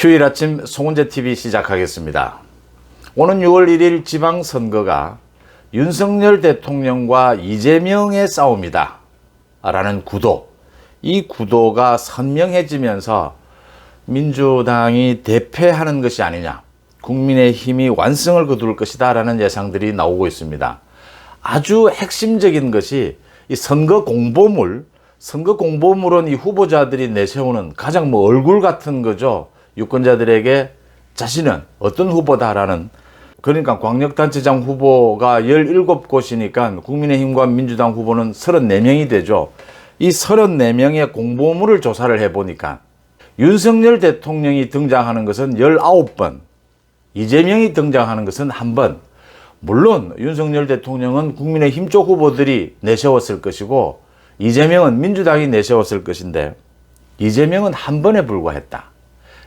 휴일 아침 송은재TV 시작하겠습니다. 오는 6월 1일 지방선거가 윤석열 대통령과 이재명의 싸움이다 라는 구도, 이 구도가 선명해지면서 민주당이 대패하는 것이 아니냐, 국민의힘이 완승을 거둘 것이다 라는 예상들이 나오고 있습니다. 아주 핵심적인 것이 이 선거 공보물은 이 후보자들이 내세우는 가장 얼굴 같은 거죠. 유권자들에게 자신은 어떤 후보다라는, 그러니까 광역단체장 후보가 17곳이니까 국민의힘과 민주당 후보는 34명이 되죠. 이 34명의 공보물을 조사를 해보니까 윤석열 대통령이 등장하는 것은 19번, 이재명이 등장하는 것은 1번. 물론 윤석열 대통령은 국민의힘 쪽 후보들이 내세웠을 것이고 이재명은 민주당이 내세웠을 것인데 이재명은 1번에 불과했다.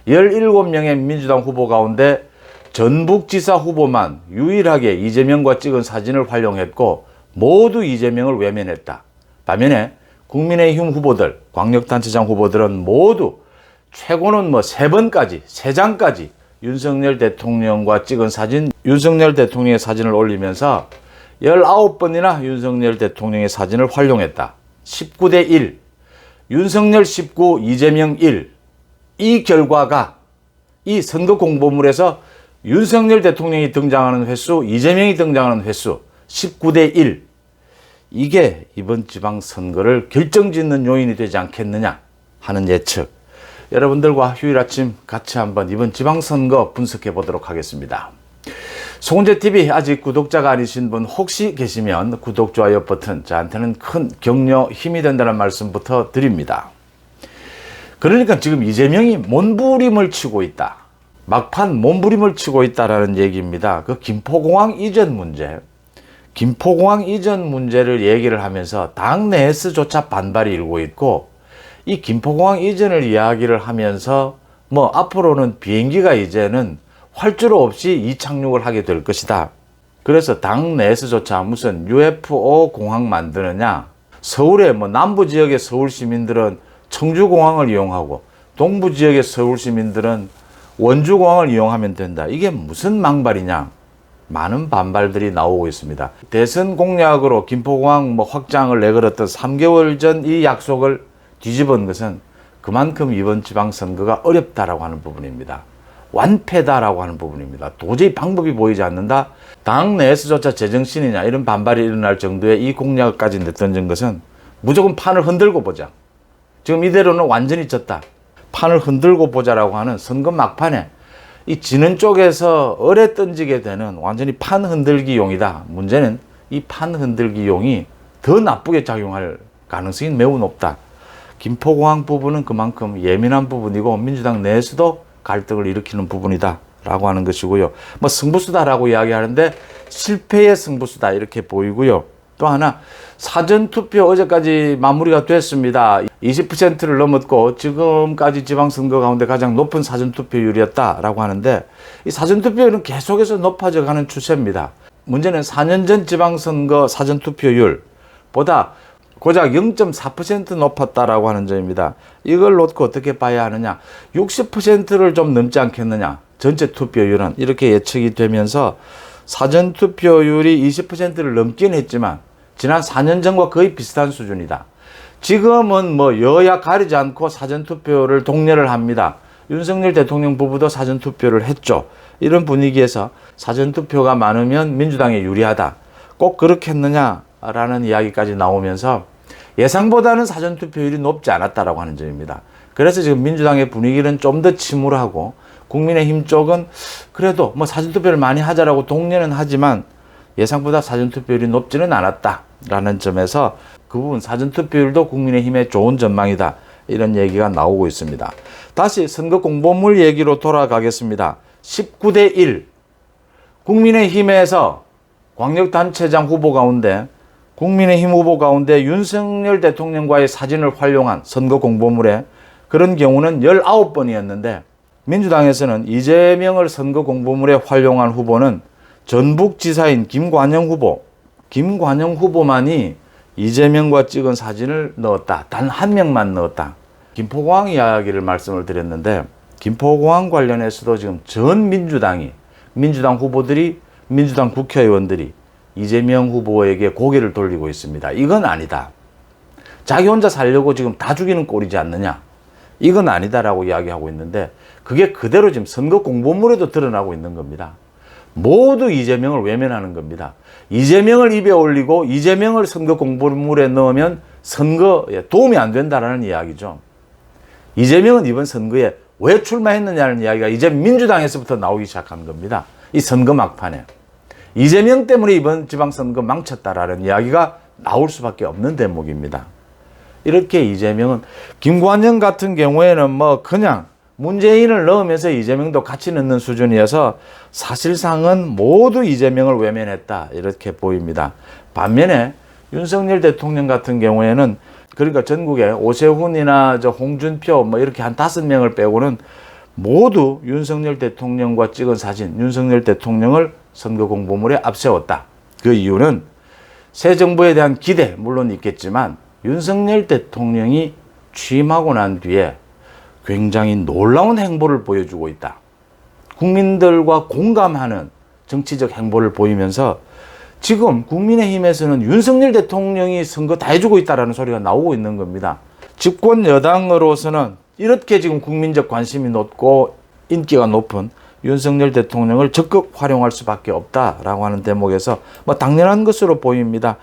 17명의 민주당 후보 가운데 전북지사 후보만 유일하게 이재명과 찍은 사진을 활용했고 모두 이재명을 외면했다. 반면에 국민의힘 후보들, 광역단체장 후보들은 모두 최고는 3번까지, 3장까지 윤석열 대통령과 찍은 사진, 윤석열 대통령의 사진을 올리면서 19번이나 윤석열 대통령의 사진을 활용했다. 19대 1, 윤석열 19, 이재명 1. 이 결과가 이 선거 공보물에서 윤석열 대통령이 등장하는 횟수, 이재명이 등장하는 횟수 19대 1. 이게 이번 지방선거를 결정짓는 요인이 되지 않겠느냐 하는 예측. 여러분들과 휴일 아침 같이 한번 이번 지방선거 분석해 보도록 하겠습니다. 송은재TV 아직 구독자가 아니신 분 혹시 계시면 구독, 좋아요 버튼 저한테는 큰 격려, 힘이 된다는 말씀부터 드립니다. 그러니까 지금 이재명이 몸부림을 치고 있다. 막판 몸부림을 치고 있다라는 얘기입니다. 그 김포공항 이전 문제를 얘기를 하면서 당 내에서조차 반발이 일고 있고, 이 김포공항 이전을 이야기를 하면서 앞으로는 비행기가 이제는 활주로 없이 이착륙을 하게 될 것이다. 그래서 당 내에서조차 무슨 UFO 공항 만드느냐, 서울의 남부 지역의 서울 시민들은 청주공항을 이용하고 동부 지역의 서울 시민들은 원주공항을 이용하면 된다. 이게 무슨 망발이냐. 많은 반발들이 나오고 있습니다. 대선 공약으로 김포공항 확장을 내걸었던 3개월 전 이 약속을 뒤집은 것은 그만큼 이번 지방선거가 어렵다라고 하는 부분입니다. 완패다라고 하는 부분입니다. 도저히 방법이 보이지 않는다. 당 내에서조차 제정신이냐 이런 반발이 일어날 정도의 이 공약까지 내던진 것은 무조건 판을 흔들고 보자. 지금 이대로는 완전히 졌다. 판을 흔들고 보자라고 하는 선거 막판에 이 지는 쪽에서 어뢰 던지게 되는 완전히 판 흔들기 용이다. 문제는 이 판 흔들기 용이 더 나쁘게 작용할 가능성이 매우 높다. 김포공항 부분은 그만큼 예민한 부분이고 민주당 내에서도 갈등을 일으키는 부분이다 라고 하는 것이고요. 승부수다라고 이야기하는데 실패의 승부수다 이렇게 보이고요. 또 하나, 사전투표 어제까지 마무리가 됐습니다. 20%를 넘었고 지금까지 지방선거 가운데 가장 높은 사전투표율이었다라고 하는데 이 사전투표율은 계속해서 높아져 가는 추세입니다. 문제는 4년 전 지방선거 사전투표율보다 고작 0.4% 높았다라고 하는 점입니다. 이걸 놓고 어떻게 봐야 하느냐. 60%를 좀 넘지 않겠느냐. 전체 투표율은 이렇게 예측이 되면서 사전투표율이 20%를 넘긴 했지만 지난 4년 전과 거의 비슷한 수준이다. 지금은 여야 가리지 않고 사전투표를 독려를 합니다. 윤석열 대통령 부부도 사전투표를 했죠. 이런 분위기에서 사전투표가 많으면 민주당에 유리하다. 꼭 그렇겠느냐라는 이야기까지 나오면서 예상보다는 사전투표율이 높지 않았다라고 하는 점입니다. 그래서 지금 민주당의 분위기는 좀 더 침울하고 국민의힘 쪽은 그래도 사전투표를 많이 하자라고 독려는 하지만 예상보다 사전투표율이 높지는 않았다라는 점에서 그 부분 사전투표율도 국민의힘의 좋은 전망이다. 이런 얘기가 나오고 있습니다. 다시 선거 공보물 얘기로 돌아가겠습니다. 19대 1. 국민의힘에서 광역단체장 후보 가운데 국민의힘 후보 가운데 윤석열 대통령과의 사진을 활용한 선거 공보물에 그런 경우는 19번이었는데 민주당에서는 이재명을 선거 공보물에 활용한 후보는 전북지사인 김관영 후보만이 이재명과 찍은 사진을 넣었다. 단 1명만 넣었다. 김포공항 이야기를 말씀을 드렸는데 김포공항 관련해서도 지금 전 민주당 후보들이, 민주당 국회의원들이 이재명 후보에게 고개를 돌리고 있습니다. 이건 아니다. 자기 혼자 살려고 지금 다 죽이는 꼴이지 않느냐. 이건 아니다라고 이야기하고 있는데 그게 그대로 지금 선거 공보물에도 드러나고 있는 겁니다. 모두 이재명을 외면하는 겁니다. 이재명을 입에 올리고 이재명을 선거 공보물에 넣으면 선거에 도움이 안 된다라는 이야기죠. 이재명은 이번 선거에 왜 출마했느냐는 이야기가 이제 민주당에서부터 나오기 시작한 겁니다. 이 선거 막판에. 이재명 때문에 이번 지방선거 망쳤다라는 이야기가 나올 수밖에 없는 대목입니다. 이렇게 이재명은 김관영 같은 경우에는 뭐 그냥 문재인을 넣으면서 이재명도 같이 넣는 수준이어서 사실상은 모두 이재명을 외면했다 이렇게 보입니다. 반면에 윤석열 대통령 같은 경우에는 그러니까 전국에 오세훈이나 홍준표 뭐 이렇게 한 5명을 빼고는 모두 윤석열 대통령과 찍은 사진, 윤석열 대통령을 선거 공보물에 앞세웠다. 그 이유는 새 정부에 대한 기대 물론 있겠지만 윤석열 대통령이 취임하고 난 뒤에 굉장히 놀라운 행보를 보여주고 있다. 국민들과 공감하는 정치적 행보를 보이면서 지금 국민의힘에서는 윤석열 대통령이 선거 다 해주고 있다는 소리가 나오고 있는 겁니다. 집권 여당으로서는 이렇게 지금 국민적 관심이 높고 인기가 높은 윤석열 대통령을 적극 활용할 수밖에 없다라고 하는 대목에서 뭐 당연한 것으로 보입니다.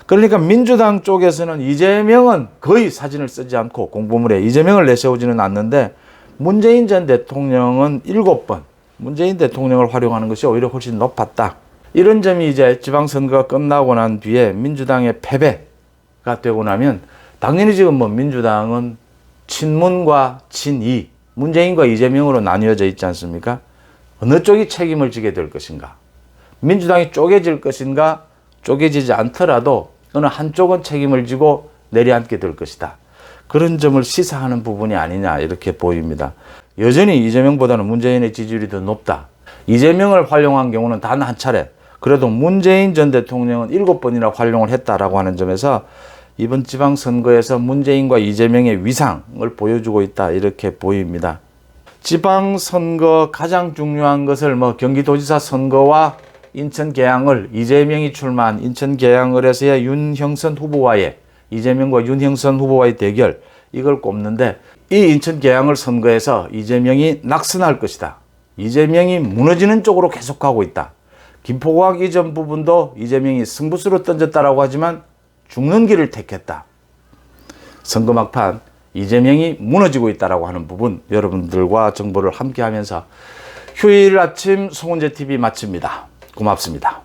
그러니까 민주당 쪽에서는 이재명은 거의 사진을 쓰지 않고 공보물에 이재명을 내세우지는 않는데 문재인 전 대통령은 7번 문재인 대통령을 활용하는 것이 오히려 훨씬 높았다. 이런 점이 이제 지방선거가 끝나고 난 뒤에 민주당의 패배가 되고 나면 당연히 지금 뭐 민주당은 친문과 친이, 문재인과 이재명으로 나뉘어져 있지 않습니까? 어느 쪽이 책임을 지게 될 것인가? 민주당이 쪼개질 것인가? 쪼개지지 않더라도 어느 한쪽은 책임을 지고 내려앉게 될 것이다. 그런 점을 시사하는 부분이 아니냐 이렇게 보입니다. 여전히 이재명보다는 문재인의 지지율이 더 높다. 이재명을 활용한 경우는 단 한 차례, 그래도 문재인 전 대통령은 7번이나 활용을 했다라고 하는 점에서 이번 지방선거에서 문재인과 이재명의 위상을 보여주고 있다 이렇게 보입니다. 지방선거 가장 중요한 것을 뭐 경기도지사 선거와 인천 계양을 이재명이 출마한 인천 계양을에서의 윤형선 후보와의 이재명과 윤형선 후보와의 대결 이걸 꼽는데 이 인천 계양을 선거에서 이재명이 낙선할 것이다. 이재명이 무너지는 쪽으로 계속가고 있다. 김포공항 이전 부분도 이재명이 승부수로 던졌다라고 하지만 죽는 길을 택했다. 선거 막판 이재명이 무너지고 있다라고 하는 부분 여러분들과 정보를 함께하면서 휴일 아침 송은재 TV 마칩니다. 고맙습니다.